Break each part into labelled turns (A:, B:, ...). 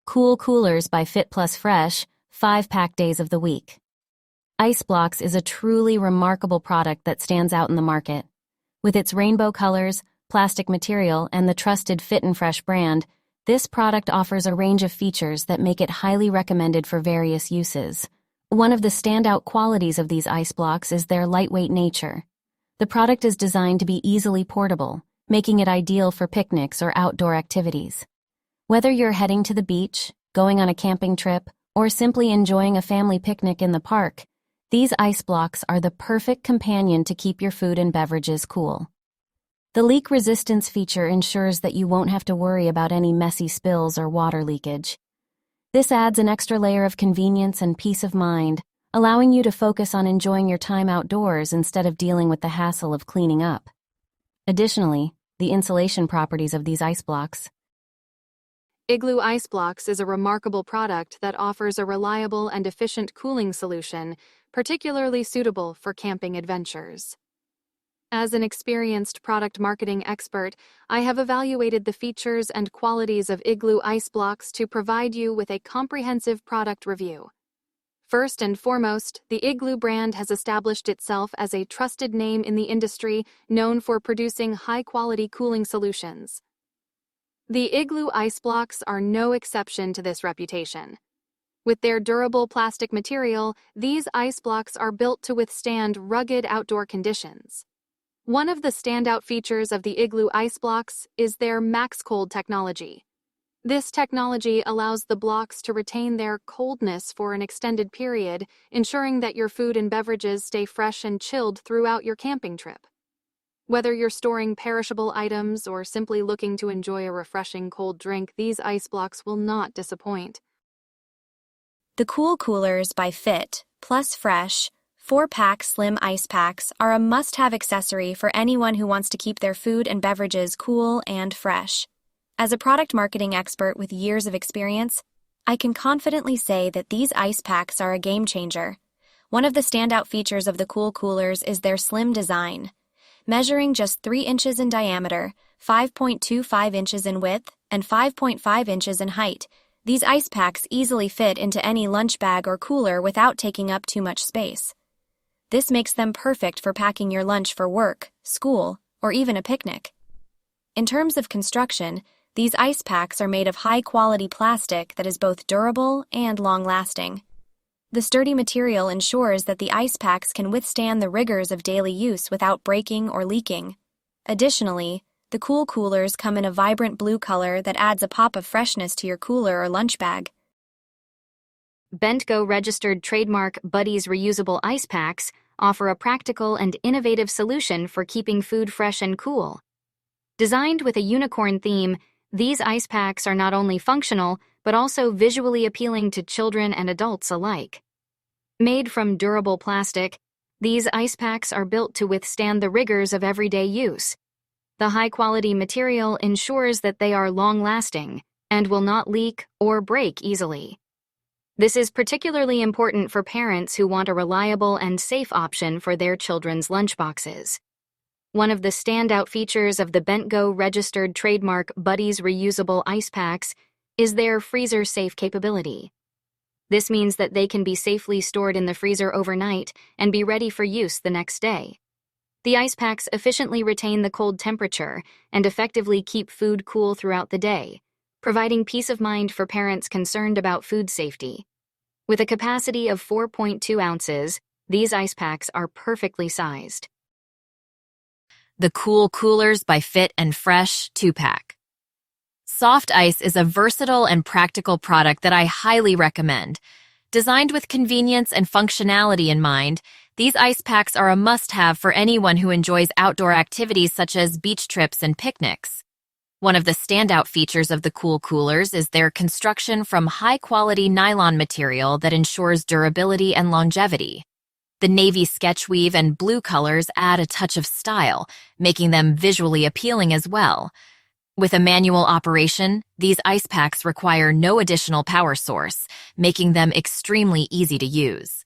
A: Cool Coolers by Fit Plus Fresh, 5-pack days of the week. Ice Blocks is a truly remarkable product that stands out in the market. With its rainbow colors, plastic material, and the trusted Fit and Fresh brand, this product offers a range of features that make it highly recommended for various uses. One of the standout qualities of these ice blocks is their lightweight nature. The product is designed to be easily portable, making it ideal for picnics or outdoor activities. Whether you're heading to the beach, going on a camping trip, or simply enjoying a family picnic in the park, these ice blocks are the perfect companion to keep your food and beverages cool. The leak resistance feature ensures that you won't have to worry about any messy spills or water leakage. This adds an extra layer of convenience and peace of mind, allowing you to focus on enjoying your time outdoors instead of dealing with the hassle of cleaning up. Additionally, the insulation properties of these ice blocks.
B: Igloo Ice Blocks is a remarkable product that offers a reliable and efficient cooling solution, particularly suitable for camping adventures. As an experienced product marketing expert, I have evaluated the features and qualities of Igloo Ice Blocks to provide you with a comprehensive product review. First and foremost, the Igloo brand has established itself as a trusted name in the industry, known for producing high-quality cooling solutions. The Igloo Ice Blocks are no exception to this reputation. With their durable plastic material, these ice blocks are built to withstand rugged outdoor conditions. One of the standout features of the Igloo Ice Blocks is their Max Cold technology. This technology allows the blocks to retain their coldness for an extended period, ensuring that your food and beverages stay fresh and chilled throughout your camping trip. Whether you're storing perishable items or simply looking to enjoy a refreshing cold drink, these ice blocks will not disappoint.
C: The Cool Coolers by Fit Plus Fresh 4-pack slim ice packs are a must-have accessory for anyone who wants to keep their food and beverages cool and fresh. As a product marketing expert with years of experience, I can confidently say that these ice packs are a game changer. One of the standout features of the Cool Coolers is their slim design. Measuring just 3 inches in diameter, 5.25 inches in width, and 5.5 inches in height, these ice packs easily fit into any lunch bag or cooler without taking up too much space. This makes them perfect for packing your lunch for work, school, or even a picnic. In terms of construction, these ice packs are made of high-quality plastic that is both durable and long-lasting. The sturdy material ensures that the ice packs can withstand the rigors of daily use without breaking or leaking. Additionally, the Cool Coolers come in a vibrant blue color that adds a pop of freshness to your cooler or lunch bag.
B: BentGo registered trademark Buddy's reusable ice packs offer a practical and innovative solution for keeping food fresh and cool. Designed with a unicorn theme, these ice packs are not only functional, but also visually appealing to children and adults alike. Made from durable plastic, these ice packs are built to withstand the rigors of everyday use. The high-quality material ensures that they are long-lasting and will not leak or break easily. This is particularly important for parents who want a reliable and safe option for their children's lunchboxes. One of the standout features of the BentGo registered trademark Buddy's reusable ice packs is their freezer-safe capability. This means that they can be safely stored in the freezer overnight and be ready for use the next day. The ice packs efficiently retain the cold temperature and effectively keep food cool throughout the day, providing peace of mind for parents concerned about food safety. With a capacity of 4.2 ounces, these ice packs are perfectly sized.
A: The Cool Coolers by Fit and Fresh 2-pack. Soft ice is a versatile and practical product that I highly recommend. Designed with convenience and functionality in mind, these ice packs are a must-have for anyone who enjoys outdoor activities such as beach trips and picnics. One of the standout features of the Cool Coolers is their construction from high-quality nylon material that ensures durability and longevity. The navy sketch weave and blue colors add a touch of style, making them visually appealing as well. With a manual operation, these ice packs require no additional power source, making them extremely easy to use.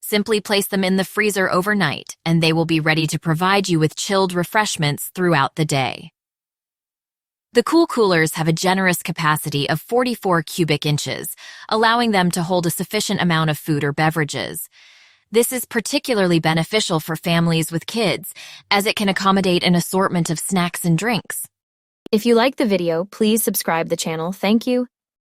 A: Simply place them in the freezer overnight, and they will be ready to provide you with chilled refreshments throughout the day.
D: The Cool Coolers have a generous capacity of 44 cubic inches, allowing them to hold a sufficient amount of food or beverages. This is particularly beneficial for families with kids, as it can accommodate an assortment of snacks and drinks.
A: If you like the video, please subscribe the channel. Thank you.